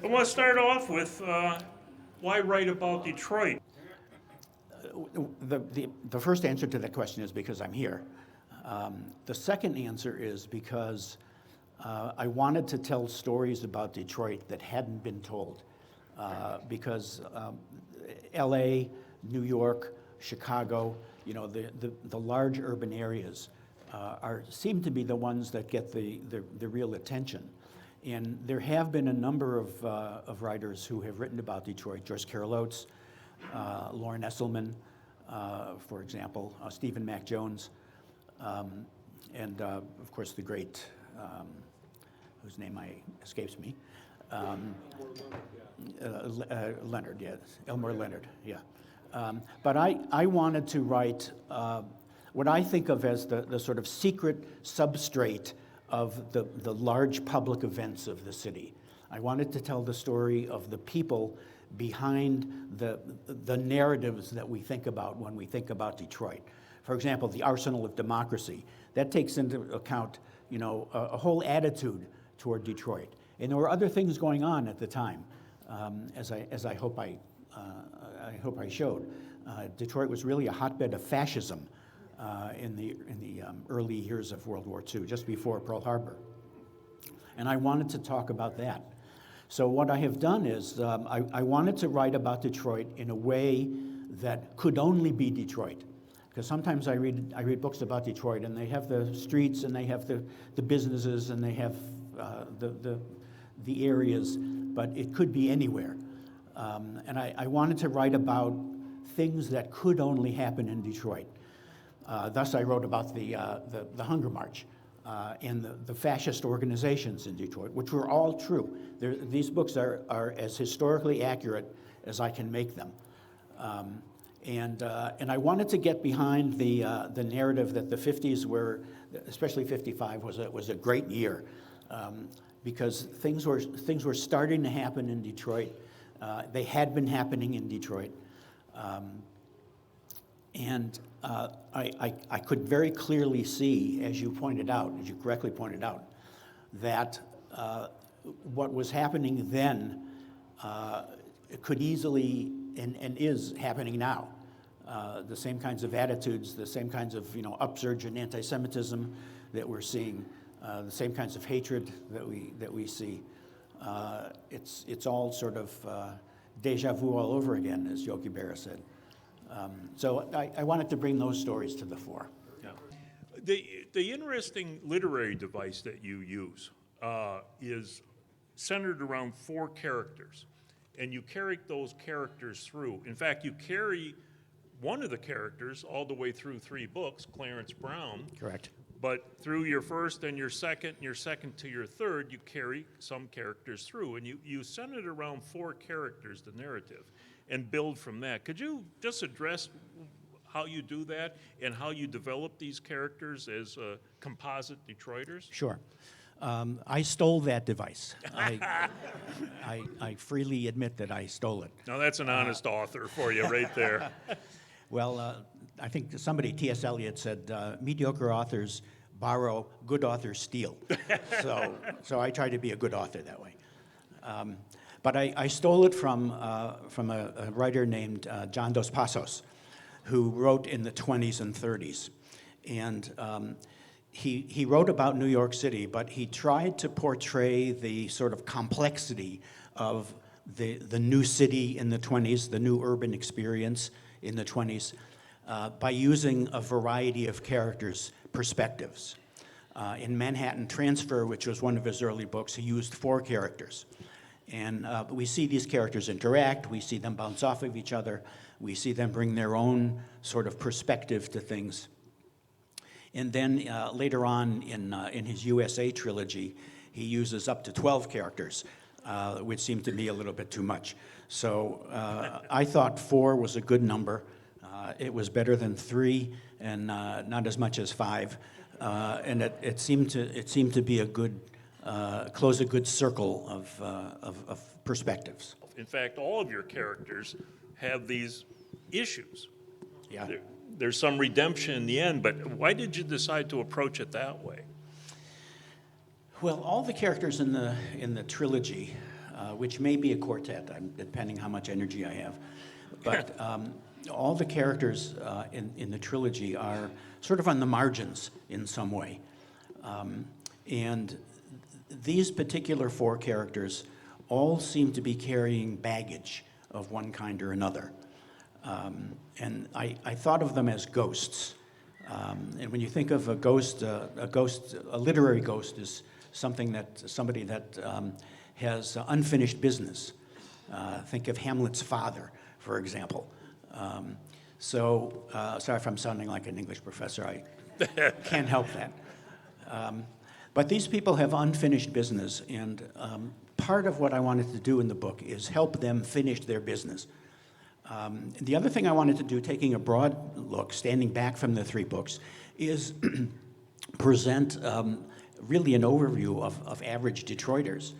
I want to start off with why write about Detroit? The first answer to that question is because I'm here. The second answer is because I wanted to tell stories about Detroit that hadn't been told. Because LA, New York, Chicago, the large urban areas seem to be the ones that get the real attention. And there have been a number of writers who have written about Detroit. Joyce Carol Oates, Lauren Esselman, for example, Stephen Mac Jones, and of course the great, whose name escapes me, Leonard, yes, Elmore Leonard, yeah. But I wanted to write what I think of as the sort of secret substrate of the large public events of the city. I wanted to tell the story of the people behind the narratives that we think about when we think about Detroit. For example, the arsenal of democracy. That takes into account, a whole attitude toward Detroit. And there were other things going on at the time, as I hope I showed. Detroit was really a hotbed of fascism in the early years of World War II, just before Pearl Harbor. And I wanted to talk about that. So what I have done is I wanted to write about Detroit in a way that could only be Detroit. Because sometimes I read books about Detroit, and they have the streets, and they have the businesses, and they have the areas, but it could be anywhere. And I wanted to write about things that could only happen in Detroit. Thus, I wrote about the Hunger March and the fascist organizations in Detroit, which were all true. These books are as historically accurate as I can make them. And I wanted to get behind the narrative that the 50s were, especially 55, was a great year, because things were starting to happen in Detroit. They had been happening in Detroit, and I could very clearly see, as you correctly pointed out, that what was happening then could easily and is happening now. The same kinds of attitudes, the same kinds of upsurge in anti-Semitism that we're seeing, the same kinds of hatred that we see. It's all sort of deja vu all over again, as Yogi Berra said. So I wanted to bring those stories to the fore. Yeah. The interesting literary device that you use is centered around 4 characters, and you carry those characters through. In fact, you carry one of the characters all the way through 3 books, Clarence Brown. Correct. But through your first and your second to your third, you carry some characters through, and you center it around 4 characters, the narrative, and build from that. Could you just address how you do that and how you develop these characters as composite Detroiters? Sure. I stole that device. I freely admit that I stole it. Now that's an honest author for you right there. Well, I think somebody, T.S. Eliot, said, mediocre authors borrow, good authors steal. So I try to be a good author that way. But I stole it from a writer named John Dos Passos, who wrote in the 20s and 30s. And he wrote about New York City, but he tried to portray the sort of complexity of the new city in the 20s, the new urban experience in the 20s, by using a variety of characters' perspectives. In Manhattan Transfer, which was one of his early books, he used 4 characters. And we see these characters interact, we see them bounce off of each other, we see them bring their own sort of perspective to things. And then later on in his USA trilogy, he uses up to 12 characters, which seemed to me a little bit too much. So I thought 4 was a good number. It was better than 3 and not as much as 5. And it seemed to be a good, close a good circle of perspectives. In fact, all of your characters have these issues. Yeah. There's some redemption in the end, but why did you decide to approach it that way? Well, all the characters in the trilogy which may be a quartet, depending how much energy I have. But all the characters in the trilogy are sort of on the margins in some way. And these particular 4 characters all seem to be carrying baggage of one kind or another. And I thought of them as ghosts. And when you think of a ghost, a literary ghost is somebody that has unfinished business. Think of Hamlet's father, for example. Sorry if I'm sounding like an English professor, I can't help that. But these people have unfinished business, and part of what I wanted to do in the book is help them finish their business. The other thing I wanted to do, taking a broad look, standing back from the 3 books, is present really an overview of average Detroiters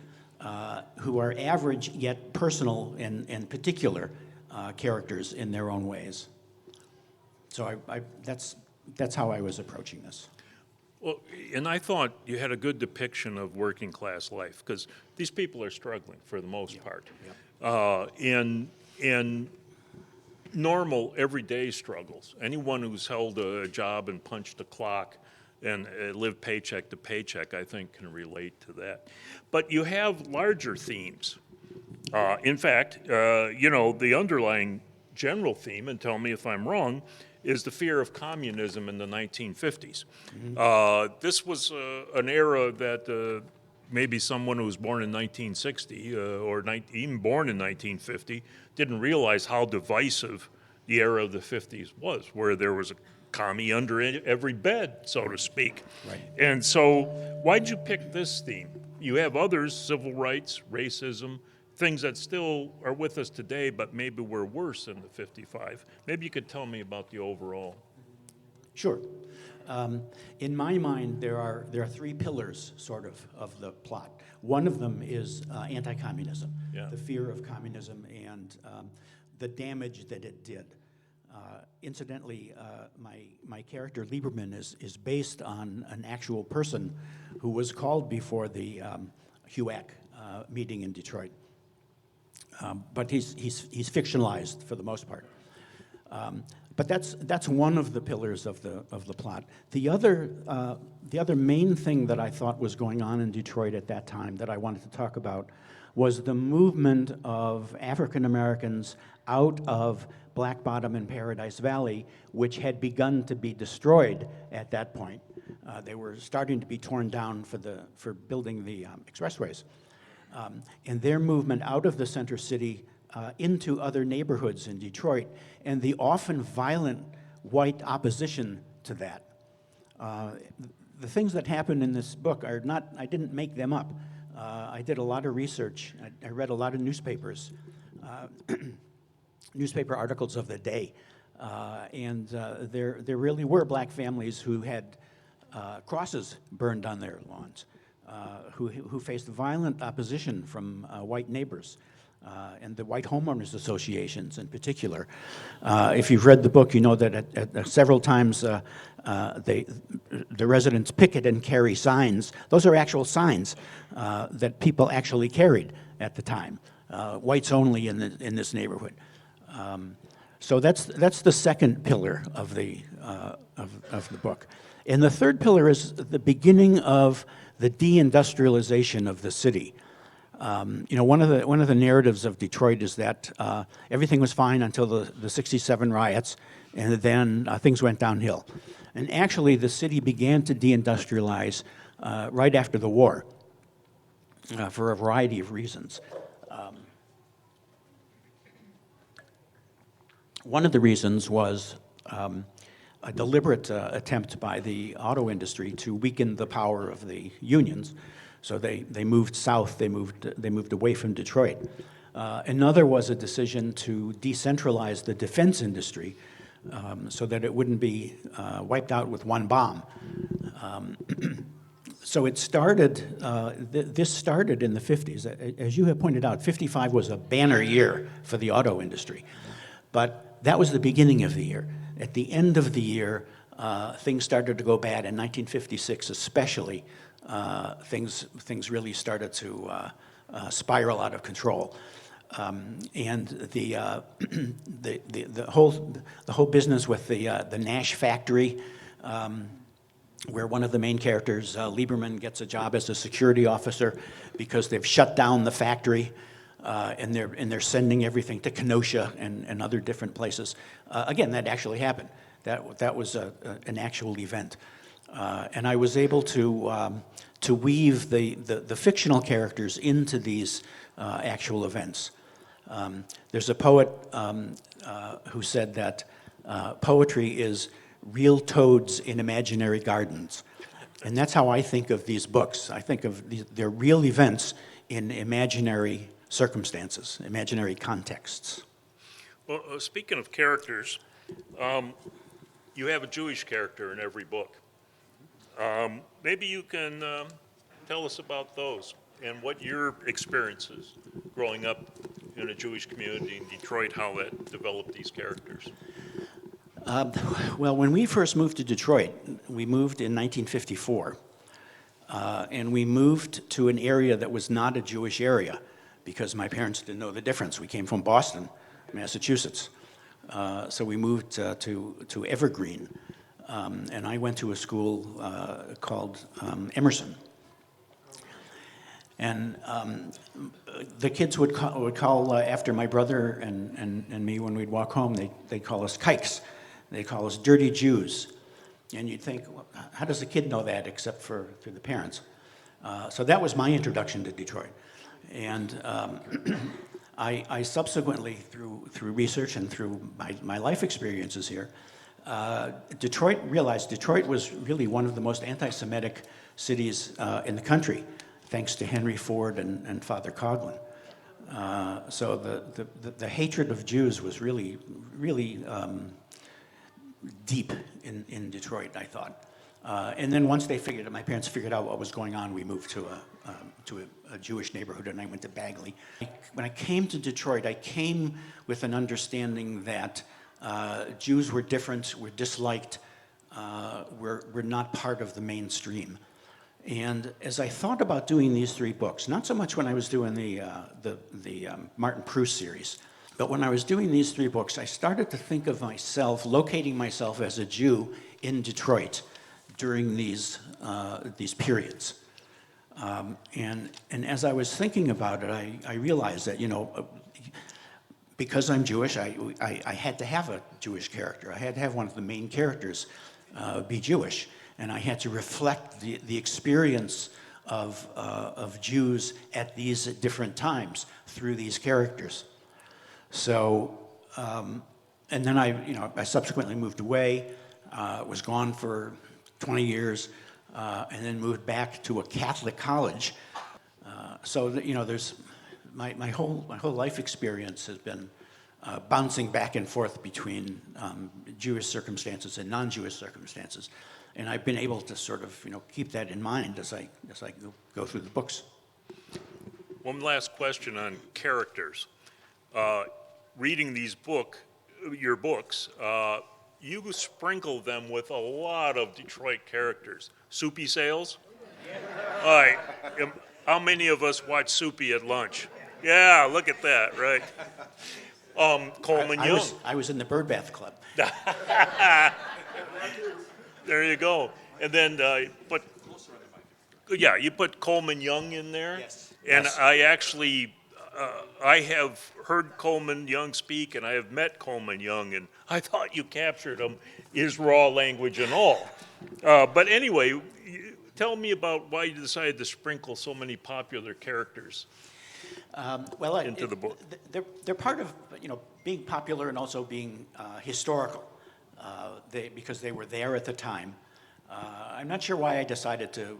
who are average yet personal and particular characters in their own ways. So that's how I was approaching this. Well, and I thought you had a good depiction of working class life, because these people are struggling for the most part. In normal, everyday struggles. Anyone who's held a job and punched a clock and lived paycheck to paycheck, I think, can relate to that. But you have larger themes. In fact, the underlying general theme, and tell me if I'm wrong, is the fear of communism in the 1950s. This was an era that maybe someone who was born in 1960 or even born in 1950 didn't realize how divisive the era of the 50s was, where there was a commie under every bed, so to speak. Right. And so why'd you pick this theme? You have others, civil rights, racism, things that still are with us today, but maybe were worse in the 55. Maybe you could tell me about the overall. Sure. In my mind, there are 3 pillars, sort of the plot. One of them is anti-communism, the fear of communism and the damage that it did. Incidentally, my character Lieberman is based on an actual person who was called before the HUAC meeting in Detroit. But he's fictionalized for the most part. But that's one of the pillars of the plot. The other main thing that I thought was going on in Detroit at that time that I wanted to talk about was the movement of African Americans out of Black Bottom and Paradise Valley, which had begun to be destroyed at that point. They were starting to be torn down for building the expressways. And their movement out of the center city into other neighborhoods in Detroit, and the often violent white opposition to that. The things that happen in this book are not, I didn't make them up. I did a lot of research. I read a lot of newspapers, newspaper articles of the day. And there really were black families who had crosses burned on their lawns, who faced violent opposition from white neighbors. And the white homeowners associations in particular. If you've read the book, you know that at several times the residents picket and carry signs. Those are actual signs that people actually carried at the time. Whites only in this neighborhood. So that's the second pillar of the book. And the third pillar is the beginning of the deindustrialization of the city. One of the narratives of Detroit is that everything was fine until the '67 riots, and then things went downhill. And actually, the city began to deindustrialize right after the war for a variety of reasons. One of the reasons was a deliberate attempt by the auto industry to weaken the power of the unions. So they moved south, they moved away from Detroit. Another was a decision to decentralize the defense industry so that it wouldn't be wiped out with one bomb. So it started, this started in the 50s. As you have pointed out, 55 was a banner year for the auto industry. But that was the beginning of the year. At the end of the year, things started to go bad. In 1956 especially, things really started to spiral out of control. And the, the whole business with the Nash factory, where one of the main characters, Lieberman, gets a job as a security officer because they've shut down the factory, and they're sending everything to Kenosha and other different places. Again, that actually happened. That was an actual event, and I was able to weave the fictional characters into these actual events. There's a poet who said that poetry is real toads in imaginary gardens. And that's how I think of these books. I think of they're real events in imaginary circumstances, imaginary contexts. Well, speaking of characters, you have a Jewish character in every book. Maybe you can tell us about those and what your experiences growing up in a Jewish community in Detroit, how that developed these characters. Well, when we first moved to Detroit, we moved in 1954, and we moved to an area that was not a Jewish area because my parents didn't know the difference. We came from Boston, Massachusetts, so we moved to Evergreen, and I went to a school called Emerson. And the kids would call after my brother and me when we'd walk home, they'd call us kikes. They call us dirty Jews. And you'd think, well, how does a kid know that except through the parents? So that was my introduction to Detroit. And I subsequently, through research and through my life experiences here, realized Detroit was really one of the most anti-Semitic cities in the country, thanks to Henry Ford and Father Coughlin. So the hatred of Jews was really deep in Detroit, I thought. And then once my parents figured out what was going on, we moved to a Jewish neighborhood, and I went to Bagley. When I came to Detroit, I came with an understanding that Jews were different, were disliked, were not part of the mainstream. And as I thought about doing these three books, not so much when I was doing the Martin Proust series, but when I was doing these three books, I started to think of myself, locating myself as a Jew in Detroit during these periods. And as I was thinking about it, I realized that, because I'm Jewish, I had to have a Jewish character. I had to have one of the main characters be Jewish. And I had to reflect the experience of Jews at these different times through these characters. So, and then I subsequently moved away, was gone for 20 years, and then moved back to a Catholic college. So there's my whole life experience has been bouncing back and forth between Jewish circumstances and non-Jewish circumstances. And I've been able to sort of, keep that in mind as I go through the books. One last question on characters. Reading your books, you sprinkle them with a lot of Detroit characters. Soupy Sales? All right. How many of us watch Soupy at lunch? Yeah, look at that, right? Coleman Young. I was in the Birdbath Club. There you go. And then, you put Coleman Young in there. Yes. And Yes. I actually, I have heard Coleman Young speak, and I have met Coleman Young, and I thought you captured him, his raw language and all. But anyway, tell me about why you decided to sprinkle so many popular characters into the book. They're part of being popular and also being historical. Because they were there at the time. I'm not sure why I decided to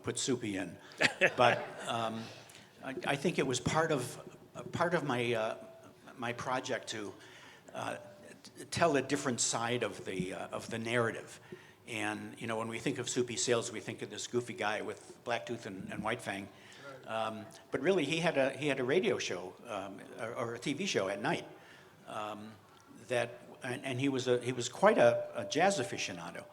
put Soupy in, but I think it was part of my project to tell a different side of the narrative. And when we think of Soupy Sales, we think of this goofy guy with Blacktooth and White Fang. But really, he had a radio show or a TV show at night and he was quite a jazz aficionado.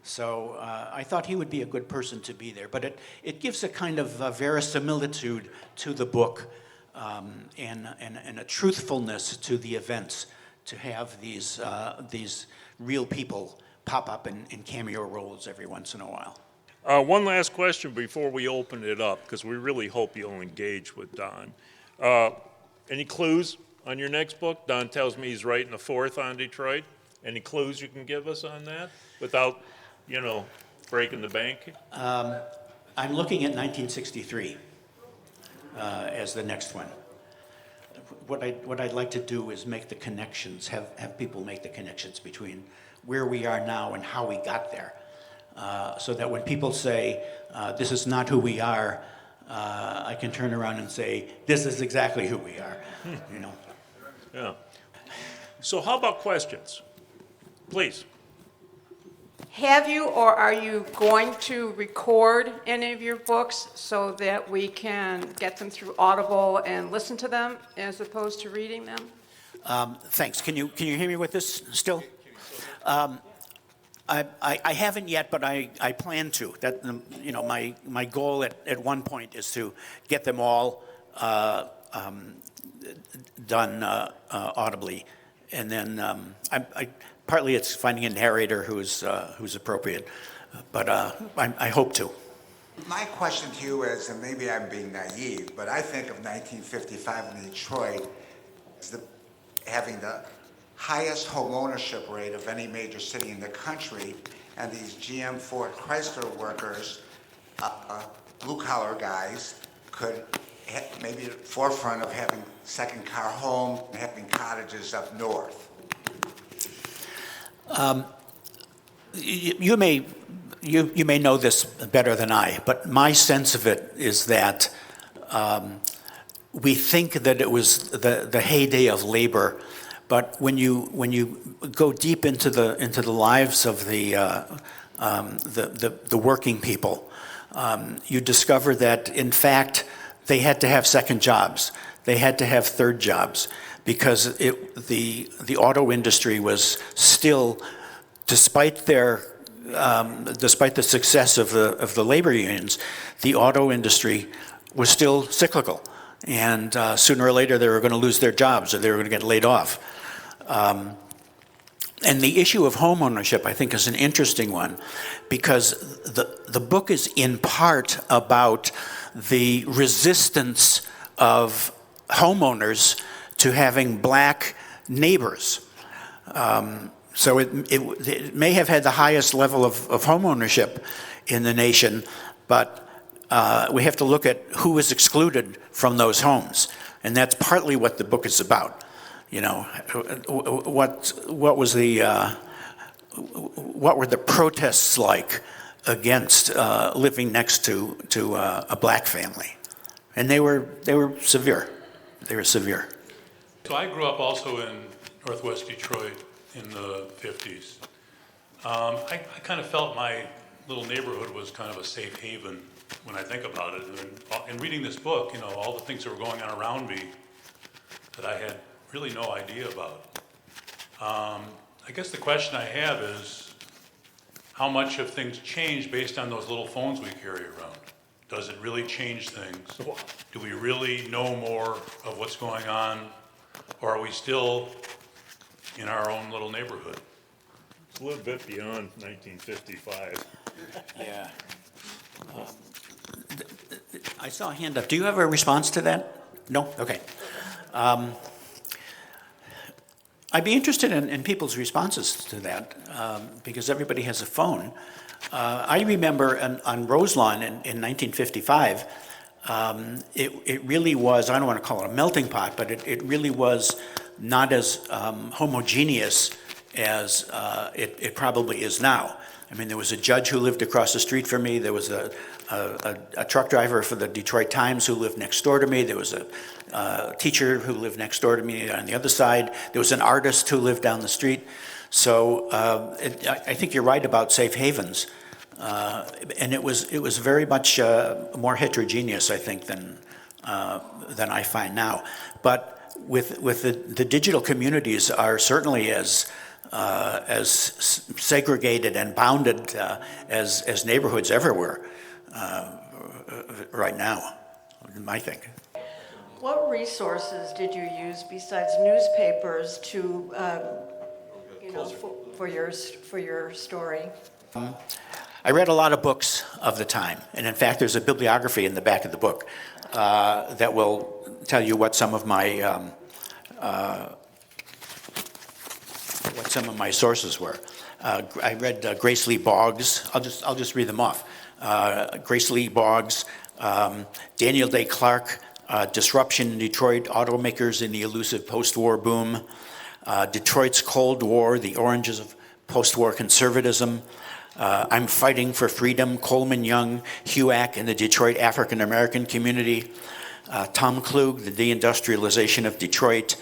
So I thought he would be a good person to be there. But it gives a kind of verisimilitude to the book and a truthfulness to the events to have these real people pop up in cameo roles every once in a while. One last question before we open it up, because we really hope you'll engage with Don. Any clues on your next book? Don tells me he's writing a fourth on Detroit. Any clues you can give us on that without, breaking the bank? I'm looking at 1963 as the next one. What I'd like to do is make the connections, have people make the connections between where we are now and how we got there. So that when people say, this is not who we are, I can turn around and say, this is exactly who we are, Yeah. So how about questions? Please. Have you or are you going to record any of your books so that we can get them through Audible and listen to them as opposed to reading them? Thanks. Can you hear me with this still? I haven't yet, but I plan to. That my goal at one point is to get them all done audibly, and then partly it's finding a narrator who's appropriate, but I hope to. My question to you is, and maybe I'm being naive, but I think of 1955 in Detroit as having the highest home ownership rate of any major city in the country, and these GM Ford Chrysler workers, blue-collar guys, could maybe at the forefront of having second-car homes and having cottages up north. You may know this better than I, but my sense of it is that we think that it was the heyday of labor, but when you go deep into the lives of the working people, you discover that in fact they had to have second jobs, they had to have third jobs, because the auto industry was still, despite the success of the labor unions, the auto industry was still cyclical, and sooner or later they were going to lose their jobs or they were going to get laid off. And the issue of home ownership, I think, is an interesting one, because the book is in part about the resistance of homeowners to having black neighbors. So it may have had the highest level of home ownership in the nation, but we have to look at who was excluded from those homes. And that's partly what the book is about. What were the protests like against living next to a black family? And they were severe. They were severe. So I grew up also in Northwest Detroit in the 50s. I kind of felt my little neighborhood was kind of a safe haven when I think about it. And reading this book, all the things that were going on around me that I had really no idea about. I guess the question I have is, how much have things changed based on those little phones we carry around? Does it really change things? Do we really know more of what's going on? Or are we still in our own little neighborhood? It's a little bit beyond 1955. Yeah. I saw a hand up. Do you have a response to that? No? Okay. I'd be interested in people's responses to that, because everybody has a phone. I remember on Roselawn in 1955, it really was, I don't want to call it a melting pot, but it really was not as homogeneous as it probably is now. I mean, there was a judge who lived across the street from me. There was a truck driver for the Detroit Times who lived next door to me. There was a teacher who lived next door to me on the other side. There was an artist who lived down the street. So I think you're right about safe havens. And it was very much more heterogeneous, I think, than I find now. But with the digital communities are certainly as as segregated and bounded as neighborhoods ever were right now, I think. What resources did you use besides newspapers to, for your story? I read a lot of books of the time, and in fact, there's a bibliography in the back of the book that will tell you what some of my sources were. I read Grace Lee Boggs. I'll just read them off. Grace Lee Boggs, Daniel Day Clark, Disruption in Detroit, Automakers in the Elusive Post-War Boom, Detroit's Cold War, The Oranges of Post-War Conservatism, I'm Fighting for Freedom, Coleman Young, HUAC and the Detroit African American Community, Tom Klug, The Deindustrialization of Detroit,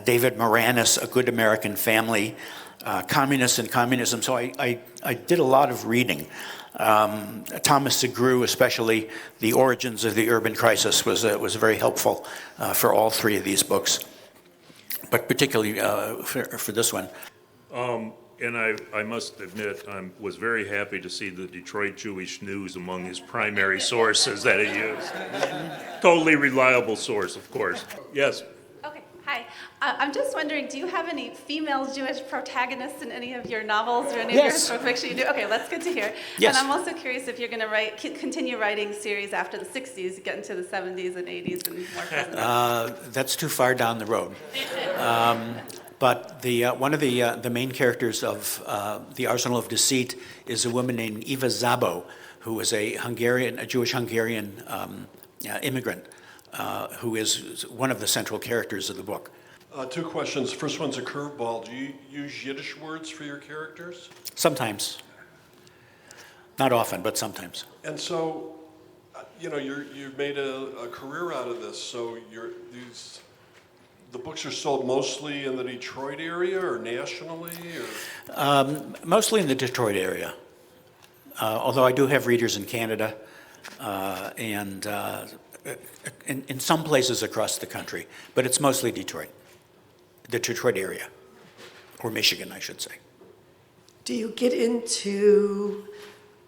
David Moranis, A Good American Family, Communists and Communism. So I did a lot of reading. Thomas Segru, especially The Origins of the Urban Crisis, was very helpful for all three of these books, but particularly for this one. And I must admit, I was very happy to see the Detroit Jewish News among his primary sources that he used. Totally reliable source, of course. Yes. Okay, hi. I'm just wondering, do you have any female Jewish protagonists in any of your novels or any of your Yes. historical fiction? You do? Okay, that's good to hear. Yes. And I'm also curious if you're going to continue writing series after the 60s, get into the 70s and 80s and more present. That's too far down the road. But one of the main characters of The Arsenal of Deceit is a woman named Eva Szabo, who was a Jewish Hungarian immigrant, who is one of the central characters of the book. Two questions. First one's a curveball. Do you use Yiddish words for your characters? Sometimes. Not often, but sometimes. And so, you made a career out of this. So the books are sold mostly in the Detroit area or nationally? Or? Mostly in the Detroit area, although I do have readers in Canada and in some places across the country, but it's mostly Detroit, the Detroit area, or Michigan, I should say. Do you get into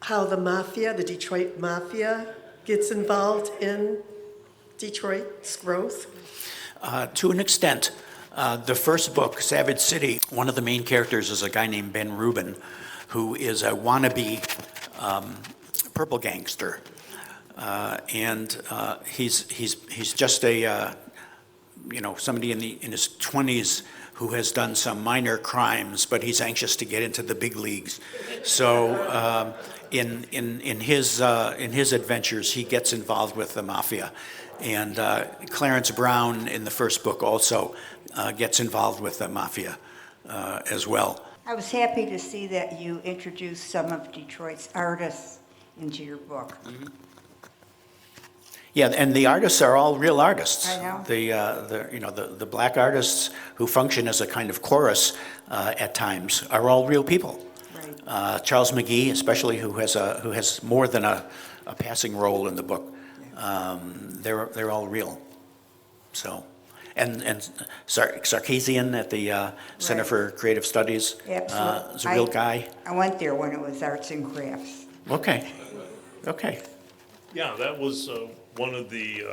how the Detroit Mafia, gets involved in Detroit's growth? To an extent. The first book, Savage City, one of the main characters is a guy named Ben Rubin, who is a wannabe purple gangster. And he's just somebody in his 20s who has done some minor crimes, but he's anxious to get into the big leagues. So in his adventures, he gets involved with the mafia. And Clarence Brown in the first book also gets involved with the mafia as well. I was happy to see that you introduced some of Detroit's artists into your book. Mm-hmm. Yeah, and the artists are all real artists. I know. The black artists who function as a kind of chorus at times are all real people. Right. Charles McGee, especially, who has more than a passing role in the book. They're all real. So, and Sarkeesian at the Center Right. for Creative Studies Absolutely. is a real guy. I went there when it was arts and crafts. Okay. Yeah, that was one of the,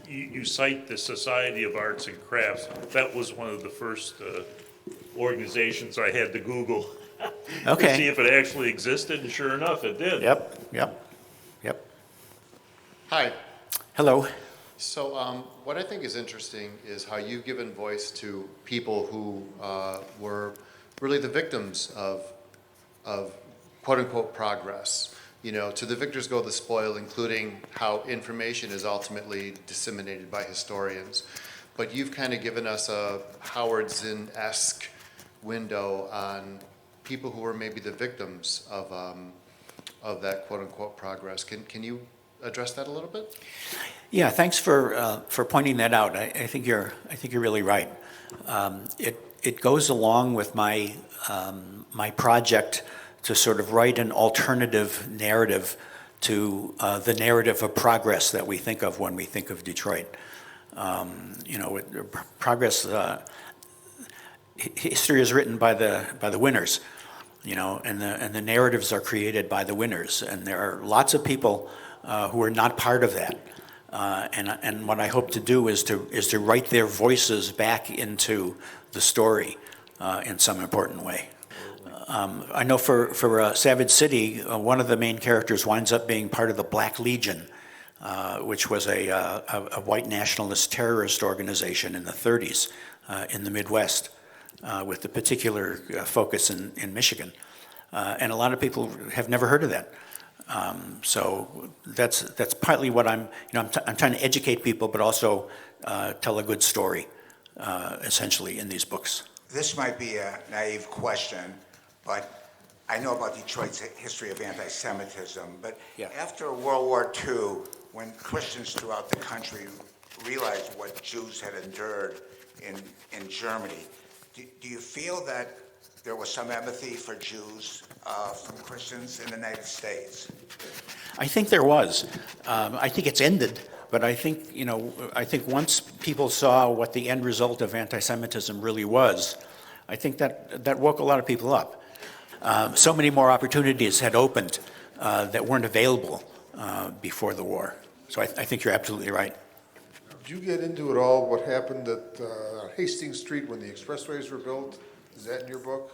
you cite the Society of Arts and Crafts. That was one of the first organizations I had to Google to Okay. see if it actually existed, and sure enough, it did. Yep. Hi. Hello. So what I think is interesting is how you've given voice to people who were really the victims of quote-unquote progress. To the victors go the spoil, including how information is ultimately disseminated by historians. But you've kind of given us a Howard Zinn-esque window on people who were maybe the victims of that quote-unquote progress. Can you address that a little bit? Yeah, thanks for pointing that out. I think you're really right. It goes along with my my project to sort of write an alternative narrative to the narrative of progress that we think of when we think of Detroit. Progress. history is written by the winners, you know, and the narratives are created by the winners, and there are lots of people who are not part of that. And what I hope to do is to write their voices back into the story in some important way. I know for Savage City, one of the main characters winds up being part of the Black Legion, which was a white nationalist terrorist organization in the 30s in the Midwest, with a particular focus in Michigan. And a lot of people have never heard of that. So that's partly what I'm trying to educate people, but also tell a good story, essentially, in these books. This might be a naive question, but I know about Detroit's history of anti-Semitism, but Yeah. after World War II, when Christians throughout the country realized what Jews had endured in Germany, do you feel that there was some empathy for Jews from Christians in the United States? I think there was. I think it's ended, but I think once people saw what the end result of anti-Semitism really was, I think that woke a lot of people up. So many more opportunities had opened that weren't available before the war. So I think you're absolutely right. Did you get into it all what happened at Hastings Street when the expressways were built? Is that in your book?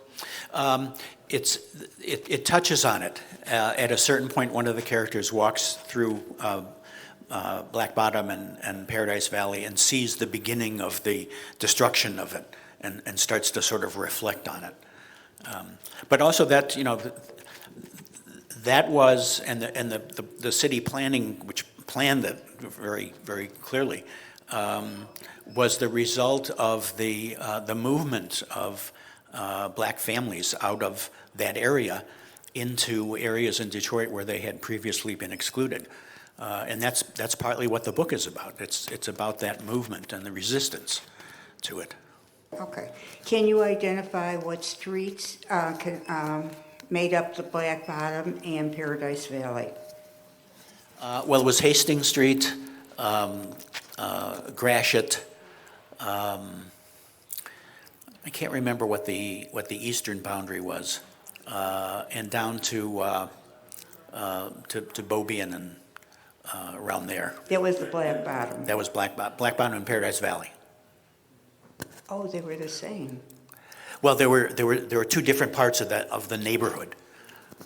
It touches on it. At a certain point, one of the characters walks through Black Bottom and Paradise Valley and sees the beginning of the destruction of it and starts to sort of reflect on it. But also that, that was, and the city planning, which planned it very, very clearly, was the result of the movement of black families out of that area into areas in Detroit where they had previously been excluded. And that's partly what the book is about. It's about that movement and the resistance to it. Okay. Can you identify what streets made up the Black Bottom and Paradise Valley? Well, it was Hastings Street, Gratiot. I can't remember what the eastern boundary was, and down to Beaubien and around there. That was the Black Bottom. That was Black Bottom and Paradise Valley. Oh, they were the same. Well, there were two different parts of the neighborhood.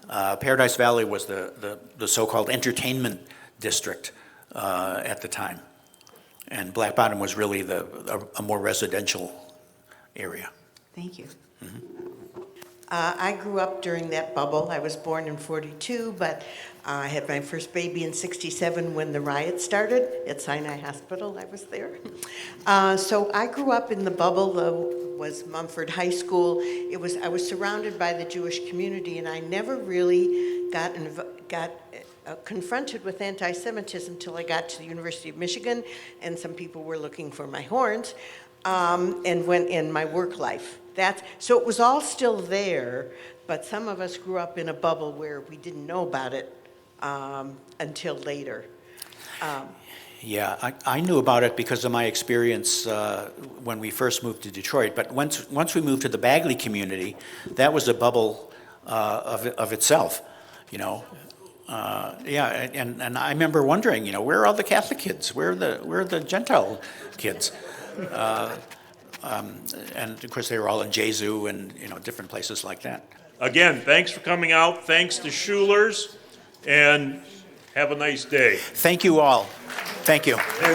Paradise Valley was the so-called entertainment district at the time, and Black Bottom was really a more residential area. Thank you. I grew up during that bubble. I was born in 42, but I had my first baby in 67 when the riot started at Sinai Hospital. I was there. So I grew up in the bubble. Was Mumford High School. I was surrounded by the Jewish community, and I never really got confronted with anti-Semitism until I got to the University of Michigan, and some people were looking for my horns, and went in my work life. So it was all still there, but some of us grew up in a bubble where we didn't know about it until later. Yeah, I knew about it because of my experience when we first moved to Detroit. But once we moved to the Bagley community, that was a bubble of itself, Yeah, and I remember wondering, where are all the Catholic kids? Where are the Gentile kids? And of course, they were all in Jesu and different places like that. Again, thanks for coming out. Thanks to Schuler's, and have a nice day. Thank you all. Thank you.